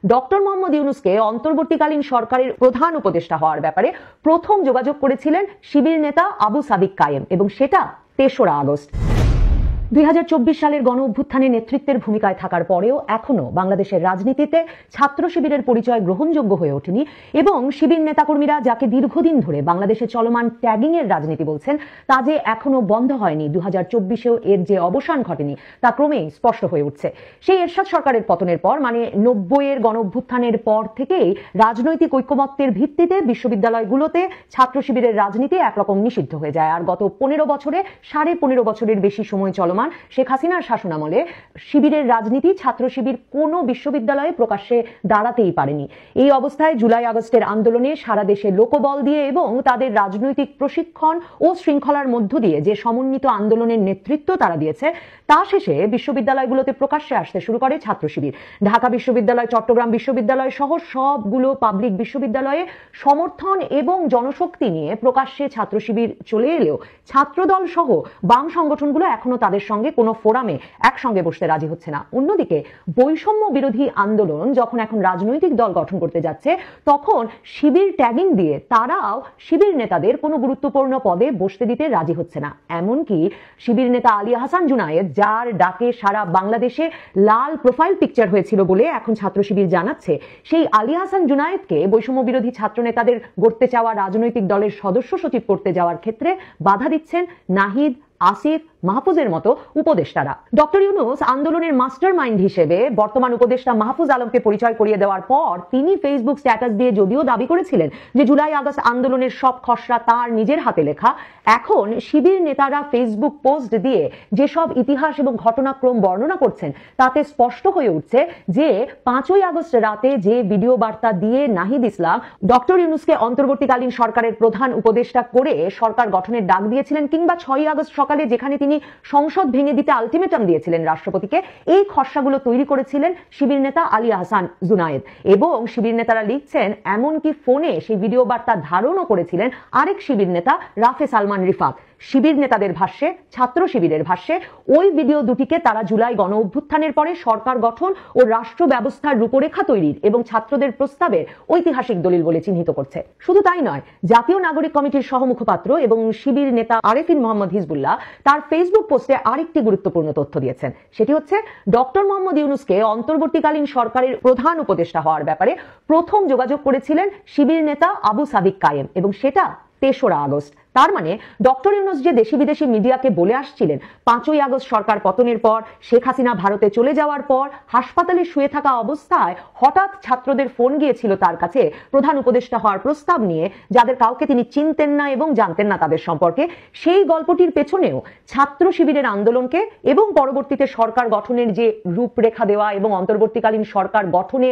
Doctor Mohammad ইউনূসকে অন্তর্বর্তীকালীন সরকারের প্রধান উপদেষ্টা হওয়ার ব্যাপারে প্রথম যোগাযোগ করেছিলেন শিবির নেতা আবু সাদিক কায়েম, এবং সেটা ৩রা আগস্ট। ২০২৪ সালের গণ অভ্যুত্থানে নেতৃত্বের ভূমিকায় থাকার পরেও এখনো বাংলাদেশের রাজনীতিতে ছাত্র শিবিরের পরিচয় গ্রহণযোগ্য হয়ে ওঠেনি, এবং শিবির নেতাকর্মীরা যাকে দীর্ঘদিন ধরে বাংলাদেশে চলমান ট্যাগিং এর রাজনীতি বলছেন তা যে এখনো বন্ধ হয়নি, ২০২৪-এও এর যে অবসান ঘটেনি তা ক্রমেই স্পষ্ট হয়ে উঠছে। সেই এরশাদ সরকারের পতনের পর, মানে ৯০-এর গণ অভ্যুত্থানের পর থেকেই রাজনৈতিক ঐকমত্যের ভিত্তিতে বিশ্ববিদ্যালয়গুলোতে ছাত্র শিবিরের রাজনীতি একরকম নিষিদ্ধ হয়ে যায়। আর গত ১৫ বছরে ১৫.৫ বছরের বেশি সময় চলমান শেখ হাসিনার শাসনামলে শিবিরের রাজনীতি, ছাত্র শিবির কোনো বিশ্ববিদ্যালয়ে প্রকাশ্যে দাঁড়াতেই পারেনি। এই অবস্থায় জুলাই আগস্টের আন্দোলনে সারা দেশে লোকবল দিয়ে এবং তাদের রাজনৈতিক প্রশিক্ষণ ও শৃঙ্খলার মধ্য দিয়ে যে সমন্বিত আন্দোলনের নেতৃত্ব তারা দিয়েছে, তা শেষে বিশ্ববিদ্যালয়গুলোতে প্রকাশ্যে আসতে শুরু করে ছাত্র শিবির। ঢাকা বিশ্ববিদ্যালয়, চট্টগ্রাম বিশ্ববিদ্যালয় সহ সবগুলো পাবলিক বিশ্ববিদ্যালয়ে সমর্থন এবং জনশক্তি নিয়ে প্রকাশ্যে ছাত্র শিবির চলে এলেও ছাত্রদল সহ বাম সংগঠনগুলো এখনো তাদের সঙ্গে কোনো ফোরামে একসঙ্গে বসতে রাজি হচ্ছে না। অন্যদিকে বৈষম্য বিরোধী আন্দোলন যখন এখন রাজনৈতিক দল গঠন করতে যাচ্ছে, তখন শিবির ট্যাগিং দিয়ে তারাও শিবির নেতাদের কোনো গুরুত্বপূর্ণ পদে বসতে দিতে রাজি হচ্ছে না। এমনকি শিবির নেতা আলী আহসান জুনায়েদ, যার ডাকে সারা বাংলাদেশে লাল প্রোফাইল পিকচার হয়েছিল বলে এখন ছাত্র শিবির জানাচ্ছে, সেই আলী আহসান জুনায়েদকে বৈষম্য বিরোধী ছাত্র নেতাদের গড়তে চাওয়া রাজনৈতিক দলের সদস্য সচিব করতে যাওয়ার ক্ষেত্রে বাধা দিচ্ছেন নাহিদ, আসিফ, মাহফুজের মতো উপদেষ্টারা। ডক্টর ইউনূস আন্দোলনের মাস্টার মাইন্ড হিসেবে বর্তমান উপদেষ্টা মাহফুজ আলমকে পরিচয় করিয়ে দেওয়ার পর তিনি ফেসবুক স্ট্যাটাস দিয়ে যদিও দাবি করেছিলেন যে জুলাই আগস্ট আন্দোলনের সব খসড়া তার নিজের হাতে লেখা, এখন শিবির নেতারা ফেসবুক পোস্ট দিয়ে যেসব ইতিহাস এবং ঘটনাক্রম বর্ণনা করছেন তাতে স্পষ্ট হয়ে উঠছে যে ৫ই আগস্ট রাতে যে ভিডিও বার্তা দিয়ে নাহিদ ইসলাম ডক্টর ইউনূসকে অন্তর্বর্তীকালীন সরকারের প্রধান উপদেষ্টা করে সরকার গঠনের ডাক দিয়েছিলেন, কিংবা ৬ই আগস্ট সকালে যেখানে তিনি সংসদ ভেঙে দিতে আলটিমেটাম দিয়েছিলেন রাষ্ট্রপতিকে, এই খসড়াগুলো তৈরি করেছিলেন শিবির নেতা আলী আহসান জুনায়েদ। এবং শিবির নেতারা লিখছেন এমনকি ফোনে সেই ভিডিও বার্তা ধারণও করেছিলেন আরেক শিবির নেতা রাফে সালমান রিফাত। শিবির নেতাদের ভাষ্যে, ছাত্র শিবিরের ভাষ্যে, ওই ভিডিও দুটিকে তারা জুলাই গণ অভ্যুত্থানের পরে সরকার গঠন ও রাষ্ট্র ব্যবস্থার রূপরেখা তৈরির এবং ছাত্রদের প্রস্তাবের ঐতিহাসিক দলিল বলে চিহ্নিত করছে। শুধু তাই নয়, জাতীয় নাগরিক কমিটির সহমুখপাত্র এবং শিবির নেতা আরেফিন মোহাম্মদ হিজবুল্লাহ তার ফেসবুক পোস্টে আরেকটি গুরুত্বপূর্ণ তথ্য দিয়েছেন। সেটি হচ্ছে ডক্টর মোহাম্মদ ইউনূসকে অন্তর্বর্তীকালীন সরকারের প্রধান উপদেষ্টা হওয়ার ব্যাপারে প্রথম যোগাযোগ করেছিলেন শিবির নেতা আবু সাদিক কায়েম, এবং সেটা ৩রা আগস্ট। তার মানে ডক্টর ইউনূস যে দেশি বিদেশি মিডিয়াকে বলে আসছিলেন ৫ই আগস্ট সরকার পতনের পর, শেখ হাসিনা ভারতে চলে যাওয়ার পর হাসপাতালে শুয়ে থাকা অবস্থায় হঠাৎ ছাত্রদের ফোন গিয়েছিল তার কাছে প্রধান উপদেষ্টা হওয়ার প্রস্তাব নিয়ে, যাদের কাউকে তিনি চিনতেন না এবং জানতেন না তাদের সম্পর্কে, সেই গল্পটির পেছনেও ছাত্র শিবিরের আন্দোলনকে এবং পরবর্তীতে সরকার গঠনের যে রূপরেখা দেওয়া এবং অন্তর্বর্তীকালীন সরকার গঠনে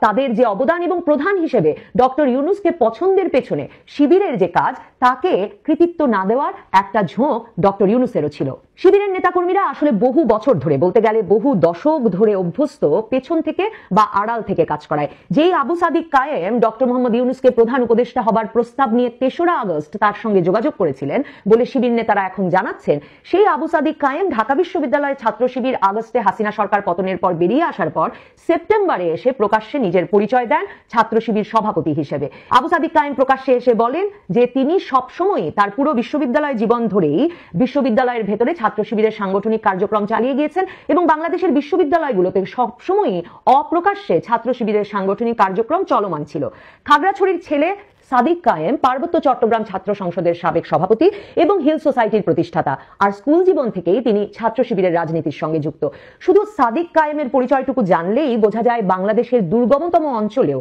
তাদের যে অবদান এবং প্রধান হিসেবে ডক্টর ইউনূসকে পছন্দের পেছনে শিবিরের যে কাজ, তাকে কৃতিত্ব না দেওয়ার একটা ঝোঁক ডক্টর ইউনূসেরও ছিল। শিবিরের নেতাকর্মীরা আসলে বহু বছর ধরে, বলতে গেলে বহু দশক ধরে অভ্যস্ত পেছন থেকে বা আড়াল থেকে কাজ করায়। যেই আবু সাদিক কায়েম ডক্টর মোহাম্মদ ইউনূসকে প্রধান উপদেষ্টা হবার প্রস্তাব নিয়ে ৩রা আগস্ট তার সঙ্গে যোগাযোগ করেছিলেন বলে শিবির নেতারা এখন জানাচ্ছেন, সেই আবু সাদিক কায়েম ঢাকা বিশ্ববিদ্যালয়ের ছাত্র শিবির আগস্টে হাসিনা সরকার পতনের পর বেরিয়ে আসার পর সেপ্টেম্বরে এসে প্রকাশ্যে নিজের পরিচয় দেন ছাত্র শিবির সভাপতি হিসেবে। আবু সাদিক কায়েম প্রকাশ্যে এসে বলেন যে তিনি সবসময় তার পুরো বিশ্ববিদ্যালয় জীবন ধরেই বিশ্ববিদ্যালয়ের ভেতরে ছাত্র শিবিরের সাংগঠনিক কার্যক্রম চালিয়ে গিয়েছেন এবং বাংলাদেশের বিশ্ববিদ্যালয়গুলোতে সবসময়ই অপ্রকাশ্যে ছাত্র শিবিরের সাংগঠনিক কার্যক্রম চলমান ছিল। খাগড়াছড়ির ছেলে সাদিক কায়েম পার্বত্য চট্টগ্রাম ছাত্র সংসদের সাবেক সভাপতি এবং হিল সোসাইটির প্রতিষ্ঠাতা, আর স্কুল জীবন থেকেই তিনি ছাত্র শিবিরের রাজনীতির সঙ্গে যুক্ত। শুধু সাদিক কায়েমের পরিচয়টুকু জানলেই বোঝা যায় বাংলাদেশের দুর্গমতম অঞ্চলেও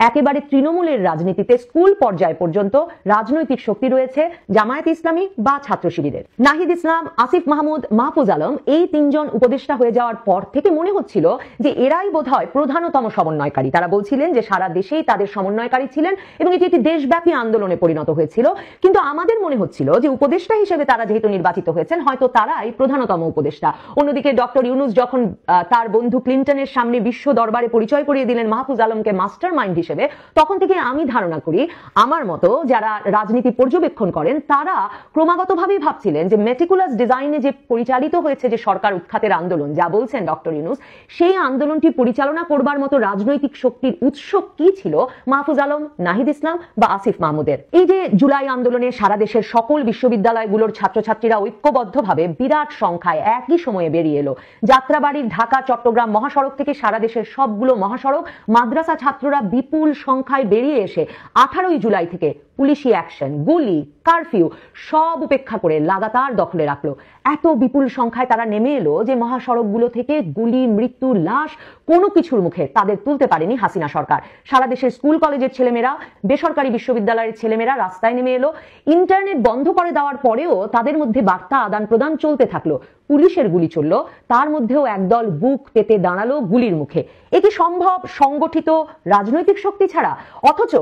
একেবারে তৃণমূলের রাজনীতিতে স্কুল পর্যায় পর্যন্ত রাজনৈতিক শক্তি রয়েছে জামায়াত ইসলামী বা ছাত্র শিবিরের। নাহিদ ইসলাম, আসিফ মাহমুদ, মাহফুজ আলম, এই তিনজন উপদেষ্টা হয়ে যাওয়ার পর থেকে মনে হচ্ছিল যে এরাই বোধহয় প্রধানতম সমন্বয়কারী। তারা বলছিলেন যে সারা দেশেই তাদের সমন্বয়কারী ছিলেন এবং এটি একটি দেশব্যাপী আন্দোলনে পরিণত হয়েছিল। কিন্তু আমাদের মনে হচ্ছিল যে উপদেষ্টা হিসেবে তারা যেহেতু নির্বাচিত হয়েছেন, হয়তো তারাই প্রধানতম উপদেষ্টা। অন্যদিকে ডক্টর ইউনূস যখন তার বন্ধু ক্লিন্টনের সামনে বিশ্ব দরবারে পরিচয় করিয়ে দিলেন মাহফুজ আলমকে মাস্টার মাইন্ড হিসেবে, তখন থেকে আমি ধারণা করি আমার মতো যারা রাজনীতি পর্যবেক্ষণ করেন তারা ক্রমাগতভাবেই ভাবছিলেন যে মেটিকুলাস ডিজাইনে যে পরিচালিত হয়েছে যে সরকার উৎখাতের আন্দোলন, যা বলছেন ডক্টর ইউনূস, সেই আন্দোলনটি পরিচালনা করবার মতো রাজনৈতিক শক্তির উৎস কি ছিল মাহফুজ আলম, নাহিদ ইসলাম বা আসিফ মাহমুদের। এই যে জুলাই আন্দোলনে সারা দেশের সকল বিশ্ববিদ্যালয়গুলোর ছাত্রছাত্রীরা ঐক্যবদ্ধভাবে বিরাট সংখ্যায় একই সময়ে বেরিয়ে এলো, যাত্রাবাড়ির ঢাকা চট্টগ্রাম মহাসড়ক থেকে সারা দেশের সবগুলো মহাসড়ক, মাদ্রাসা ছাত্ররা বিপুল সংখ্যায় বেরিয়ে এসে 18ই জুলাই থেকে পুলিশি অ্যাকশন, গুলি, কারফিউ সব উপেক্ষা করে লাগাতার দখলে রাখলো। এত বিপুল সংখ্যায় তারা নেমে এলো যে মহাসড়কগুলো থেকে গুলি, মৃত্যু, লাশ কোনো কিছুর মুখে তাদের তুলতে পারেনি হাসিনা সরকার। সারা দেশের স্কুল কলেজের ছেলেমেয়েরা, বেসরকারি বিশ্ববিদ্যালয়ের ছেলেমেয়েরা রাস্তায় নেমে এলো। ইন্টারনেট বন্ধ করে দেওয়ার পরেও তাদের মধ্যে বার্তা আদান প্রদান চলতে থাকলো। পুলিশের গুলি চলল, তার মধ্যেও একদল বুক পেতে দাঁড়ালো গুলির মুখে। এ কি সম্ভব সংগঠিত রাজনৈতিক শক্তি ছাড়া? অথচ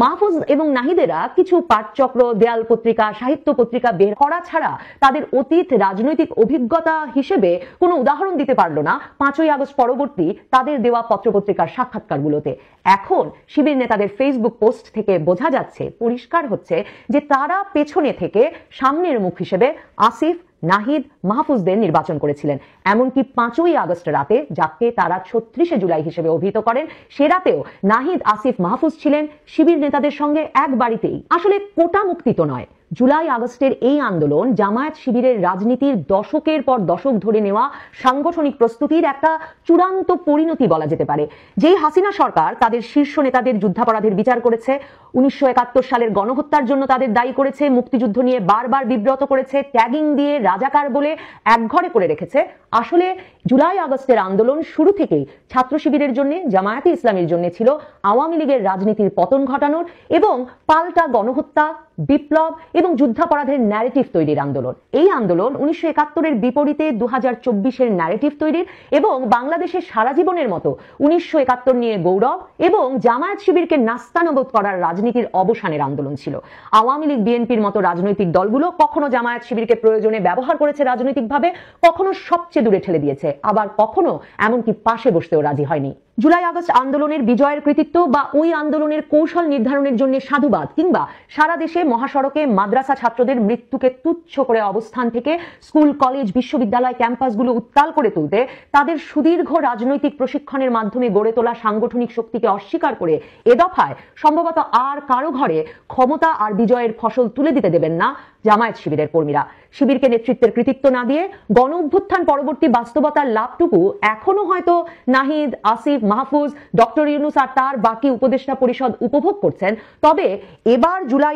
মাহফুজ এবং নাহিদেরা কিছু পাঠচক্র, দেয়াল পত্রিকা, সাহিত্য পত্রিকা বের করা ছাড়া তাদের অতীত রাজনৈতিক অভিজ্ঞতা হিসেবে কোনো উদাহরণ দিতে পারলো না 5ই আগস্ট পরবর্তী তাদের দেওয়া পত্রপত্রিকার সাক্ষাৎকারগুলোতে। এখন শিবির নেতাদের ফেসবুক পোস্ট থেকে বোঝা যাচ্ছে, পরিষ্কার হচ্ছে যে তারা পেছনে থেকে সামনের মুখ হিসেবে আসিফ, নাহিদ, মাহফুজদের নির্বাচন করেছিলেন। এমনকি 5ই আগস্ট রাতে, যাকে তারা 36শে জুলাই হিসেবে অভিহিত করেন, সে রাতেও নাহিদ, আসিফ, মাহফুজ ছিলেন শিবির নেতাদের সঙ্গে এক বাড়িতেই। আসলে কোটা মুক্তি তো নয়, জুলাই আগস্টের এই আন্দোলন জামায়াত শিবিরের রাজনীতির দশকের পর দশক ধরে নেওয়া সাংগঠনিক প্রস্তুতির একটা চূড়ান্ত পরিণতি বলা যেতে পারে। যেই হাসিনা সরকার তাদের শীর্ষ নেতাদের যুদ্ধাপরাধের বিচার করেছে, 1971 সালের গণহত্যার জন্য তাদের দায়ী করেছে, মুক্তিযুদ্ধ নিয়ে বারবার বিব্রত করেছে, ট্যাগিং দিয়ে রাজাকার বলে একঘরে করে রেখেছে, আসলে জুলাই আগস্টের আন্দোলন শুরু থেকেই ছাত্র শিবিরের জন্য, জামায়াতে ইসলামের জন্য ছিল আওয়ামী লীগের রাজনীতির পতন ঘটানোর এবং পাল্টা গণহত্যা, বিপ্লব এবং যুদ্ধাপরাধের ন্যারেটিভ তৈরির আন্দোলন। এই আন্দোলন 1971-এর বিপরীতে 2024-এর ন্যারেটিভ তৈরির এবং বাংলাদেশের সারা জীবনের মতো 1971 নিয়ে গৌরব এবং জামায়াত শিবিরকে নাস্তানবোধ করার রাজনীতির অবসানের আন্দোলন ছিল। আওয়ামী লীগ, বিএনপির মতো রাজনৈতিক দলগুলো কখনো জামায়াত শিবিরকে প্রয়োজনে ব্যবহার করেছে রাজনৈতিকভাবে, কখনো সবচেয়ে দূরে ঠেলে দিয়েছে, আবার কখনো এমনকি পাশে বসতেও রাজি হয়নি। জুলাই আগস্ট আন্দোলনের বিজয়ের কৃতিত্ব বা ওই আন্দোলনের কৌশল নির্ধারণের জন্য সাধুবাদ, কিংবা সারা দেশে মহাসড়কে মাদ্রাসা ছাত্রদের মৃত্যুকে তুচ্ছ করে অবস্থান থেকে স্কুল, কলেজ, বিশ্ববিদ্যালয় ক্যাম্পাসগুলো উত্তাল করে তুলতে তাদের সুদীর্ঘ রাজনৈতিক প্রশিক্ষণের মাধ্যমে গড়ে তোলা সাংগঠনিক শক্তিকে অস্বীকার করে এ দফায় সম্ভবত আর কারো ঘরে ক্ষমতা আর বিজয়ের ফসল তুলে দিতে দেবেন না জামায়াত শিবিরের কর্মীরা। শিবিরকে নেতৃত্বের কৃতিত্ব না দিয়ে গণ অভ্যুত্থান পরবর্তী বাস্তবতার লাভটুকু এখনো হয়তো নাহিদ, আসিফ, মাহফুজ, ডক্টর ইউনূস আর তার বাকি উপদেষ্টা পরিষদ উপভোগ করছেন। তবে এবার জুলাই